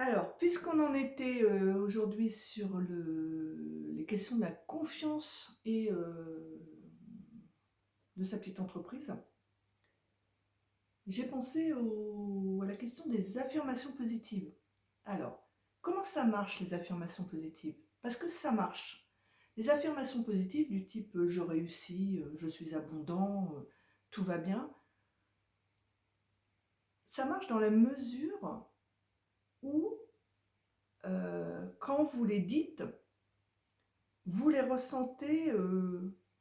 Alors, puisqu'on en était aujourd'hui sur les questions de la confiance et de sa petite entreprise, j'ai pensé à la question des affirmations positives. Alors, comment ça marche les affirmations positives? Parce que ça marche. Les affirmations positives du type je réussis, je suis abondant, tout va bien, ça marche dans la mesure où, quand vous les dites, vous les ressentez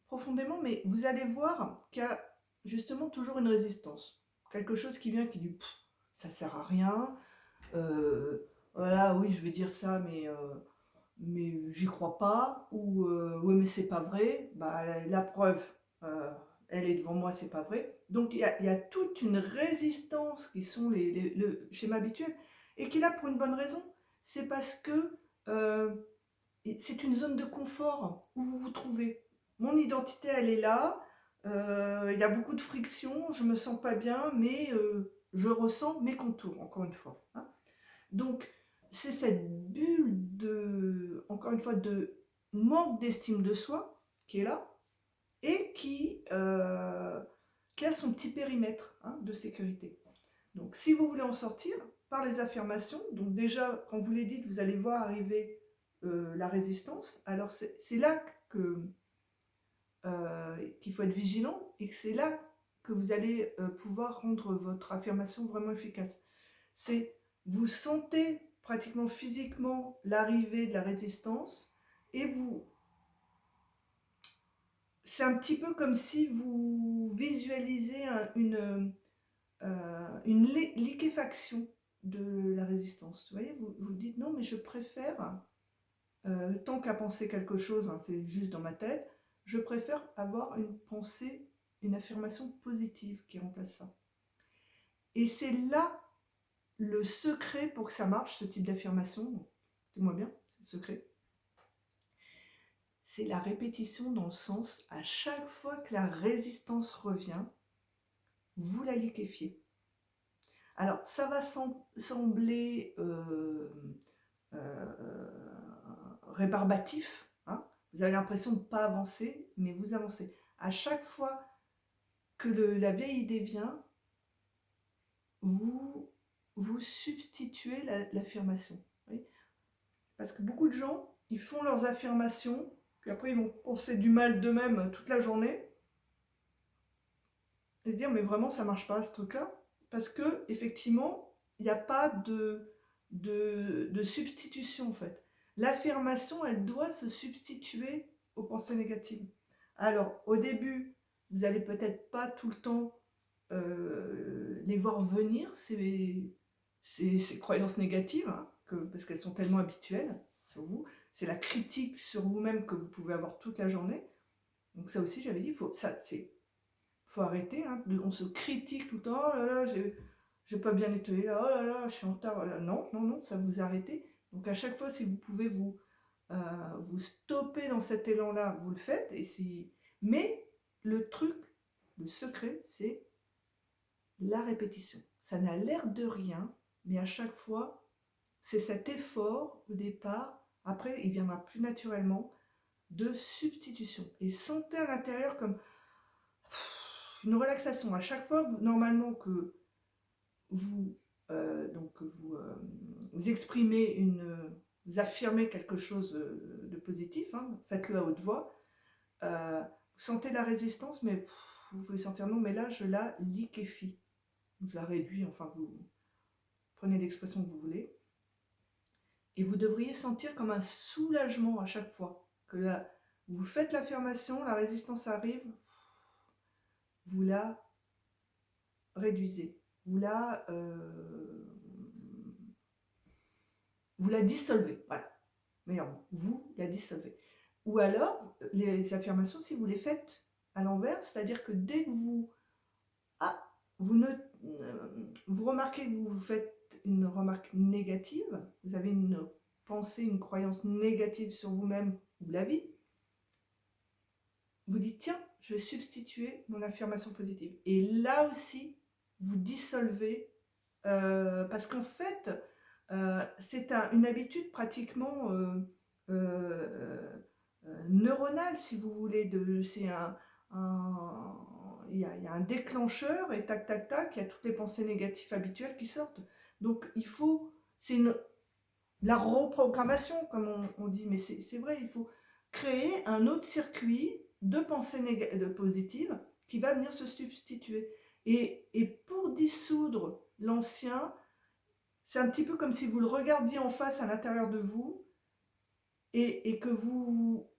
profondément, mais vous allez voir qu'il y a justement toujours une résistance. Quelque chose qui vient qui dit ça sert à rien, voilà, oui, je vais dire ça, mais j'y crois pas, ou oui, mais c'est pas vrai, bah, la preuve, euh, elle est devant moi, c'est pas vrai. Donc il y a toute une résistance qui sont le schéma habituel, et qui est là pour une bonne raison, c'est parce que euh, et c'est une zone de confort où vous vous trouvez. Mon identité, elle est là. Il y a beaucoup de friction. Je me sens pas bien, mais je ressens mes contours, encore une fois, hein. Donc, c'est cette bulle de, encore une fois, de manque d'estime de soi qui est là et qui a son petit périmètre, hein, de sécurité. Donc, si vous voulez en sortir, par les affirmations, donc déjà, quand vous les dites, vous allez voir arriver la résistance. Alors, c'est là qu'il faut être vigilant et que c'est là que vous allez pouvoir rendre votre affirmation vraiment efficace. C'est, vous sentez pratiquement physiquement l'arrivée de la résistance et c'est un petit peu comme si vous visualisez une liquéfaction de la résistance. Vous voyez, vous dites non, mais je préfère, tant qu'à penser quelque chose, hein, c'est juste dans ma tête, je préfère avoir une pensée, une affirmation positive qui remplace ça. Et c'est là le secret pour que ça marche, ce type d'affirmation. Écoutez-moi bien, c'est le secret. C'est la répétition dans le sens, à chaque fois que la résistance revient, vous la liquéfiez. Alors, ça va sembler rébarbatif, hein. Vous avez l'impression de ne pas avancer, mais vous avancez. À chaque fois que la vieille idée vient, vous substituez l'affirmation. Parce que beaucoup de gens, ils font leurs affirmations, puis après ils vont penser du mal d'eux-mêmes toute la journée, et se dire mais vraiment ça marche pas ce truc-là, parce que effectivement il n'y a pas de substitution en fait. L'affirmation, elle doit se substituer aux pensées négatives. Alors au début, vous n'allez peut-être pas tout le temps les voir venir, ces croyances négatives, hein, parce qu'elles sont tellement habituelles sur vous. C'est la critique sur vous-même que vous pouvez avoir toute la journée. Donc ça aussi, j'avais dit, faut arrêter, hein, on se critique tout le temps, oh là là, j'ai pas bien nettoyé, oh là là, je suis en retard, voilà. Non, non, non, ça vous arrêtez. Donc à chaque fois, si vous pouvez vous stopper dans cet élan-là, vous le faites. Mais le truc, le secret, c'est la répétition. Ça n'a l'air de rien, mais à chaque fois, c'est cet effort au départ, après il viendra plus naturellement, de substitution. Et sentez à l'intérieur comme une relaxation. À chaque fois, normalement, que vous, vous exprimez vous affirmez quelque chose de positif, hein, faites-le à haute voix, vous sentez la résistance, mais vous pouvez sentir non, mais là je la liquéfie, je la réduis, enfin vous prenez l'expression que vous voulez, et vous devriez sentir comme un soulagement à chaque fois que vous faites l'affirmation, la résistance arrive, vous la réduisez, vous la dissolvez, voilà, meilleur mot, vous la dissolvez. Ou alors, les affirmations, si vous les faites à l'envers, c'est-à-dire que dès que vous remarquez que vous faites une remarque négative, vous avez une pensée, une croyance négative sur vous-même ou la vie, vous dites tiens, je vais substituer mon affirmation positive. Et là aussi, vous dissolvez, parce qu'en fait, c'est une habitude pratiquement neuronale, si vous voulez. C'est il y a un déclencheur et tac, tac, tac, il y a toutes les pensées négatives habituelles qui sortent. Donc il faut, c'est la reprogrammation, comme on dit, mais c'est vrai, il faut créer un autre circuit de pensées positives qui va venir se substituer. Et pour dissoudre l'ancien, c'est un petit peu comme si vous le regardiez en face à l'intérieur de vous et que vous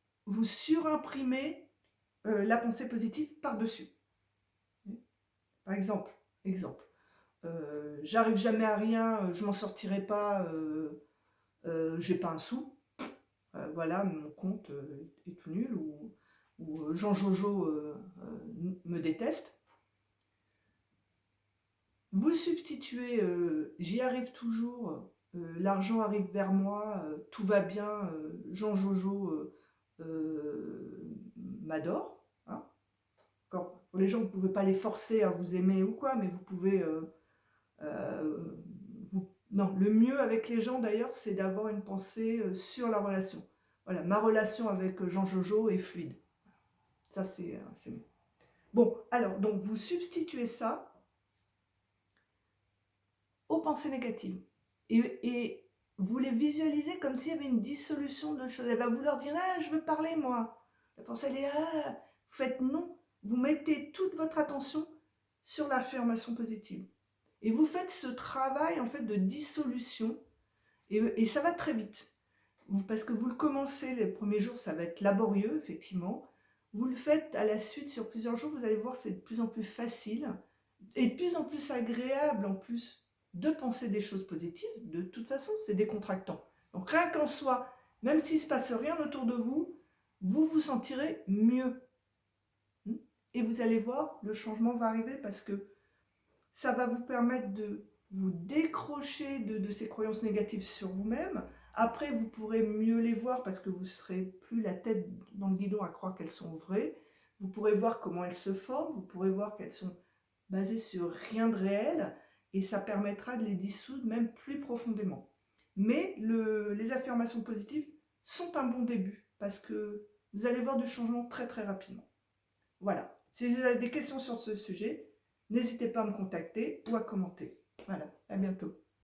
surimprimez la pensée positive par-dessus. Par exemple, j'arrive jamais à rien, je m'en sortirai pas, j'ai pas un sou, voilà, mon compte est tout nul, ou Jean Jojo me déteste. Vous substituez j'y arrive toujours, l'argent arrive vers moi, tout va bien, Jean Jojo m'adore. Hein. Pour les gens, vous ne pouvez pas les forcer à vous aimer ou quoi, mais vous pouvez... Non, le mieux avec les gens d'ailleurs, c'est d'avoir une pensée sur la relation. Voilà, ma relation avec Jean Jojo est fluide. Ça, c'est mieux. Bon, alors, donc vous substituez ça aux pensées négatives. Et vous les visualisez comme s'il y avait une dissolution de choses. Elle va vouloir dire « Ah, je veux parler, moi ». La pensée, elle est « Ah ». Vous faites non. Vous mettez toute votre attention sur l'affirmation positive. Et vous faites ce travail, en fait, de dissolution. Et ça va très vite. Parce que vous le commencez, les premiers jours, ça va être laborieux, effectivement. Vous le faites à la suite sur plusieurs jours, vous allez voir, c'est de plus en plus facile. Et de plus en plus agréable, en plus, de penser des choses positives. De toute façon, c'est décontractant. Donc rien qu'en soi, même s'il ne se passe rien autour de vous, vous vous sentirez mieux. Et vous allez voir, le changement va arriver parce que ça va vous permettre de vous décrocher de ces croyances négatives sur vous-même. Après, vous pourrez mieux les voir parce que vous ne serez plus la tête dans le guidon à croire qu'elles sont vraies. Vous pourrez voir comment elles se forment, vous pourrez voir qu'elles sont basées sur rien de réel et ça permettra de les dissoudre même plus profondément. Mais les affirmations positives sont un bon début parce que vous allez voir du changement très très rapidement. Voilà. Si vous avez des questions sur ce sujet, n'hésitez pas à me contacter ou à commenter. Voilà, à bientôt.